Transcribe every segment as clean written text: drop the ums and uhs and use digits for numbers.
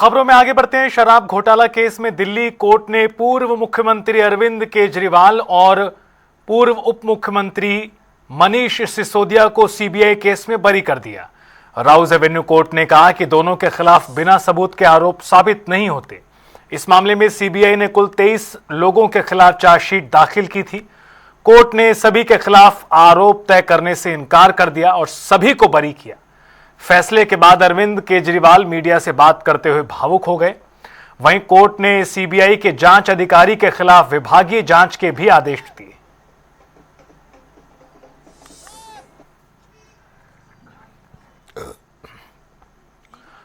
खबरों में आगे बढ़ते हैं। शराब घोटाला केस में दिल्ली कोर्ट ने पूर्व मुख्यमंत्री अरविंद केजरीवाल और पूर्व उप मुख्यमंत्री मनीष सिसोदिया को सीबीआई केस में बरी कर दिया। राउज एवेन्यू कोर्ट ने कहा कि दोनों के खिलाफ बिना सबूत के आरोप साबित नहीं होते। इस मामले में सीबीआई ने कुल 23 लोगों के खिलाफ चार्जशीट दाखिल की थी। कोर्ट ने सभी के खिलाफ आरोप तय करने से इनकार कर दिया और सभी को बरी किया। फैसले के बाद अरविंद केजरीवाल मीडिया से बात करते हुए भावुक हो गए। वहीं कोर्ट ने सीबीआई के जांच अधिकारी के खिलाफ विभागीय जांच के भी आदेश दिए।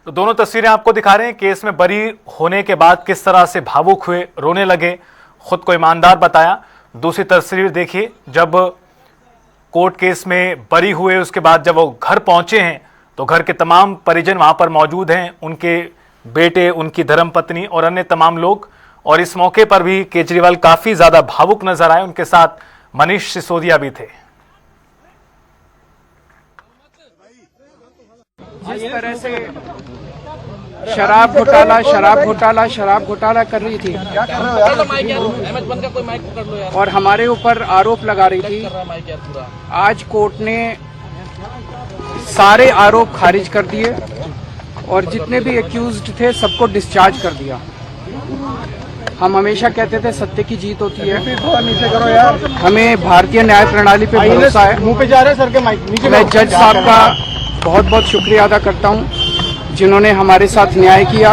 तो दोनों तस्वीरें आपको दिखा रहे हैं। केस में बरी होने के बाद किस तरह से भावुक हुए, रोने लगे, खुद को ईमानदार बताया। दूसरी तस्वीर देखिए, जब कोर्ट केस में बरी हुए उसके बाद जब वो घर पहुंचे हैं तो घर के तमाम परिजन वहां पर मौजूद हैं, उनके बेटे, उनकी धर्मपत्नी और अन्य तमाम लोग। और इस मौके पर भी केजरीवाल काफी ज्यादा भावुक नजर आए। उनके साथ मनीष सिसोदिया भी थे। जिस तरह से शराब घोटाला कर रही थी और हमारे ऊपर आरोप लगा रही थी, आज कोर्ट ने सारे आरोप खारिज कर दिए और जितने भी एक्यूज्ड थे सबको डिस्चार्ज कर दिया। हम हमेशा कहते थे सत्य की जीत होती है। हमें भारतीय न्याय प्रणाली पे भरोसा है। मुंह पे जा रहे सर के माइक। मैं जज साहब का बहुत बहुत शुक्रिया अदा करता हूं जिन्होंने हमारे साथ न्याय किया,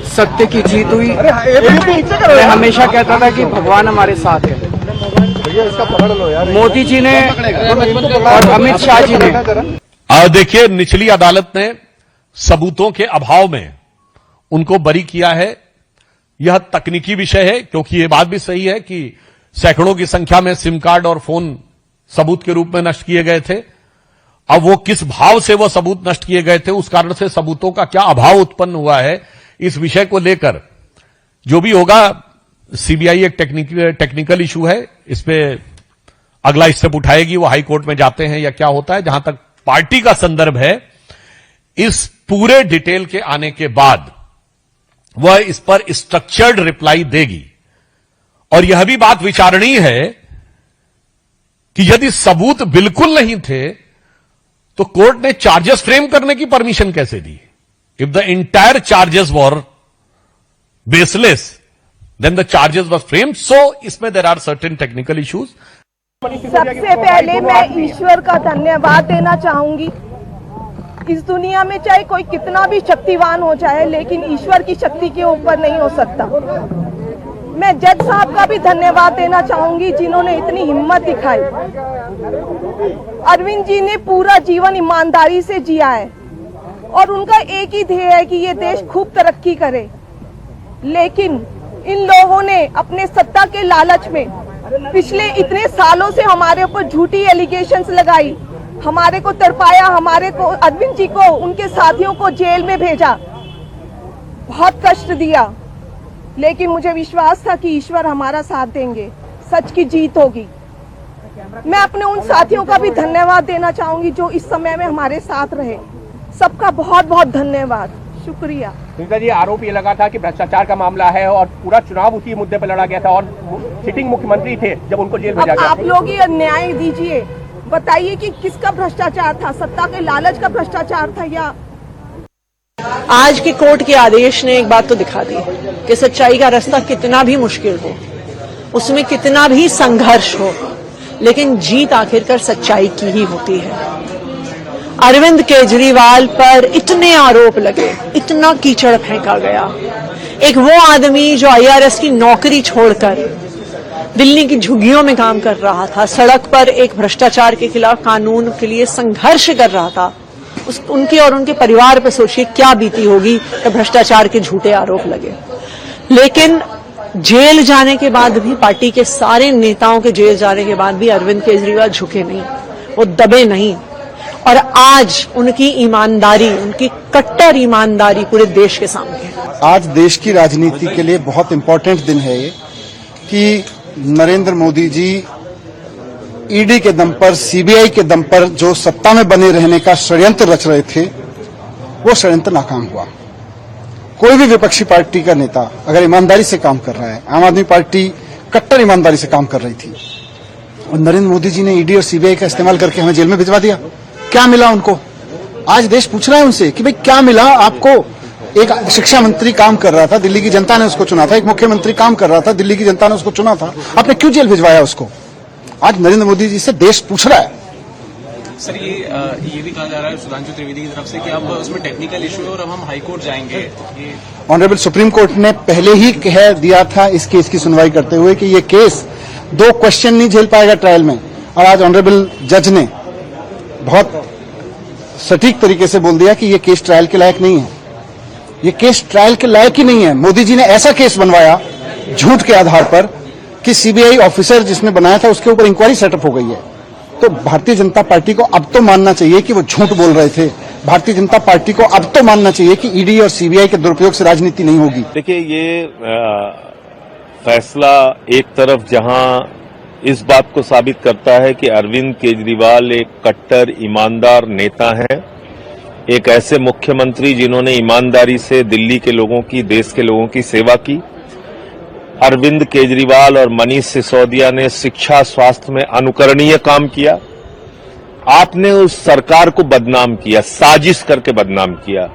सत्य की जीत हुई। मैं हमेशा कहता था कि भगवान हमारे साथ है। मोदी जी ने और अमित शाह जी ने देखिए, निचली अदालत ने सबूतों के अभाव में उनको बरी किया है। यह तकनीकी विषय है, क्योंकि यह बात भी सही है कि सैकड़ों की संख्या में सिम कार्ड और फोन सबूत के रूप में नष्ट किए गए थे। अब वो किस भाव से वो सबूत नष्ट किए गए थे, उस कारण से सबूतों का क्या अभाव उत्पन्न हुआ है, इस विषय को लेकर जो भी होगा, सीबीआई एक टेक्निकल इशू है, इस पे अगला स्टेप उठाएगी। वो हाई कोर्ट में जाते हैं या क्या होता है। जहां तक पार्टी का संदर्भ है, इस पूरे डिटेल के आने के बाद वह इस पर स्ट्रक्चर्ड रिप्लाई देगी। और यह भी बात विचारणीय है कि यदि सबूत बिल्कुल नहीं थे तो कोर्ट ने चार्जेस फ्रेम करने की परमिशन कैसे दी? If the entire charges were baseless, then the charges were framed. So इसमें there are certain technical issues. सबसे पहले मैं ईश्वर का धन्यवाद देना चाहूंगी। इस दुनिया में चाहे कोई कितना भी शक्तिवान हो जाए, लेकिन ईश्वर की शक्ति के ऊपर नहीं हो सकता। मैं जज साहब का भी धन्यवाद देना चाहूंगी जिन्होंने इतनी हिम्मत दिखाई। अरविंद जी ने पूरा जीवन ईमानदारी से जिया है और उनका एक ही ध्येय है कि ये देश खूब तरक्की करे। लेकिन इन लोगों ने अपने सत्ता के लालच में पिछले इतने सालों से हमारे ऊपर झूठी एलिगेशंस लगाई, हमारे को तरपाया, हमारे को, अरविंद जी को, उनके साथियों को जेल में भेजा, बहुत कष्ट दिया। लेकिन मुझे विश्वास था कि ईश्वर हमारा साथ देंगे, सच की जीत होगी। मैं अपने उन साथियों का भी धन्यवाद देना चाहूंगी जो इस समय में हमारे साथ रहे। सबका बहुत बहुत धन्यवाद, शुक्रिया। सुनीता जी, आरोप ये लगा था कि भ्रष्टाचार का मामला है और पूरा चुनाव उसी मुद्दे पर लड़ा गया था और सिटिंग मुख्यमंत्री थे जब उनको जेल भेजा गया। आप लोग ये न्याय दीजिए, बताइए कि किसका भ्रष्टाचार था, सत्ता के लालच का भ्रष्टाचार था या? आज के कोर्ट के आदेश ने एक बात तो दिखा दी कि सच्चाई का रास्ता कितना भी मुश्किल हो, उसमें कितना भी संघर्ष हो, लेकिन जीत आखिरकार सच्चाई की ही होती है। अरविंद केजरीवाल पर इतने आरोप लगे, इतना कीचड़ फेंका गया। एक वो आदमी जो आईआरएस की नौकरी छोड़कर दिल्ली की झुग्गियों में काम कर रहा था, सड़क पर एक भ्रष्टाचार के खिलाफ कानून के लिए संघर्ष कर रहा था, उनके और उनके परिवार पर सोचिए क्या बीती होगी कि भ्रष्टाचार के झूठे आरोप लगे। लेकिन जेल जाने के बाद भी, पार्टी के सारे नेताओं के जेल जाने के बाद भी अरविंद केजरीवाल झुके नहीं, वो दबे नहीं। और आज उनकी ईमानदारी, उनकी कट्टर ईमानदारी पूरे देश के सामने है। आज देश की राजनीति के लिए बहुत इंपॉर्टेंट दिन है ये कि नरेंद्र मोदी जी ईडी के दम पर, सीबीआई के दम पर जो सत्ता में बने रहने का षड्यंत्र रच रहे थे, वो षड्यंत्र नाकाम हुआ। कोई भी विपक्षी पार्टी का नेता अगर ईमानदारी से काम कर रहा है, आम आदमी पार्टी कट्टर ईमानदारी से काम कर रही थी, और नरेंद्र मोदी जी ने ईडी और सीबीआई का इस्तेमाल करके हमें जेल में भिजवा दिया। क्या मिला उनको? आज देश पूछ रहा है उनसे कि भाई क्या मिला आपको? एक शिक्षा मंत्री काम कर रहा था, दिल्ली की जनता ने उसको चुना था। एक मुख्यमंत्री काम कर रहा था, दिल्ली की जनता ने उसको चुना था। आपने क्यों जेल भिजवाया उसको? आज नरेंद्र मोदी जी से देश पूछ रहा है। सर ये भी कहा जा रहा है सुधांशु त्रिवेदी की तरफ से कि अब उसमें टेक्निकल इशू है और अब हम हाई कोर्ट जाएंगे। ये ऑनरेबल सुप्रीम कोर्ट ने पहले ही कह दिया था इस केस की सुनवाई करते हुए कि ये केस 2 क्वेश्चन नहीं झेल पाएगा ट्रायल में, और आज ऑनरेबल जज ने बहुत सटीक तरीके से बोल दिया कि ये केस ट्रायल के लायक नहीं है। ये केस ट्रायल के लायक ही नहीं है। मोदी जी ने ऐसा केस बनवाया झूठ के आधार पर कि सीबीआई ऑफिसर जिसने बनाया था उसके ऊपर इंक्वायरी सेटअप हो गई है। तो भारतीय जनता पार्टी को अब तो मानना चाहिए कि वो झूठ बोल रहे थे। भारतीय जनता पार्टी को अब तो मानना चाहिए कि ईडी और सीबीआई के दुरुपयोग से राजनीति नहीं होगी। देखिए, ये फैसला एक तरफ जहां इस बात को साबित करता है कि अरविंद केजरीवाल एक कट्टर ईमानदार नेता हैं, एक ऐसे मुख्यमंत्री जिन्होंने ईमानदारी से दिल्ली के लोगों की, देश के लोगों की सेवा की। अरविंद केजरीवाल और मनीष सिसोदिया ने शिक्षा स्वास्थ्य में अनुकरणीय काम किया। आपने उस सरकार को बदनाम किया, साजिश करके बदनाम किया।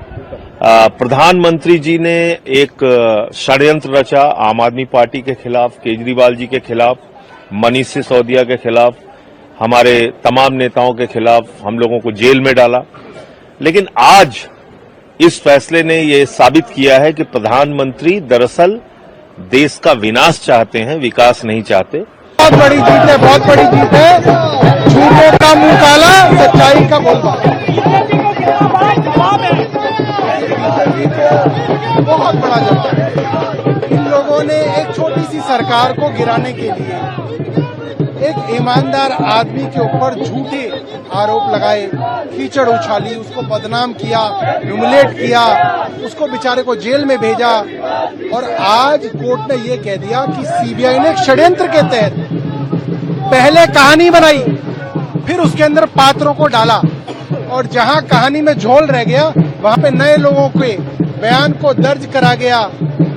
प्रधानमंत्री जी ने एक षड्यंत्र रचा आम आदमी पार्टी के खिलाफ, केजरीवाल जी के खिलाफ, मनीष सिसोदिया के खिलाफ, हमारे तमाम नेताओं के खिलाफ हम लोगों को जेल में डाला। लेकिन आज इस फैसले ने यह साबित किया है कि प्रधानमंत्री दरअसल देश का विनाश चाहते हैं, विकास नहीं चाहते। बहुत बड़ी जीत है, बहुत बड़ी जीत है। झूठों का मुंह काला, सच्चाई का बोलबाला। बहुत बड़ा जवाब है। इन लोगों ने एक छोटी सी सरकार को गिराने के लिए एक ईमानदार आदमी के ऊपर झूठे आरोप लगाए, कीचड़ उछाली, उसको बदनाम किया, ह्यूमिलेट किया, उसको बेचारे को जेल में भेजा। और आज कोर्ट ने ये कह दिया कि सीबीआई ने एक षड्यंत्र के तहत पहले कहानी बनाई, फिर उसके अंदर पात्रों को डाला, और जहां कहानी में झोल रह गया वहां पे नए लोगों के बयान को दर्ज करा गया,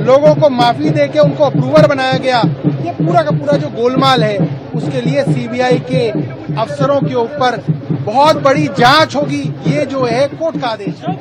लोगों को माफी देके उनको अप्रूवर बनाया गया। ये पूरा का पूरा जो गोलमाल है, उसके लिए सीबीआई के अफसरों के ऊपर बहुत बड़ी जांच होगी। ये जो है कोर्ट का आदेश है।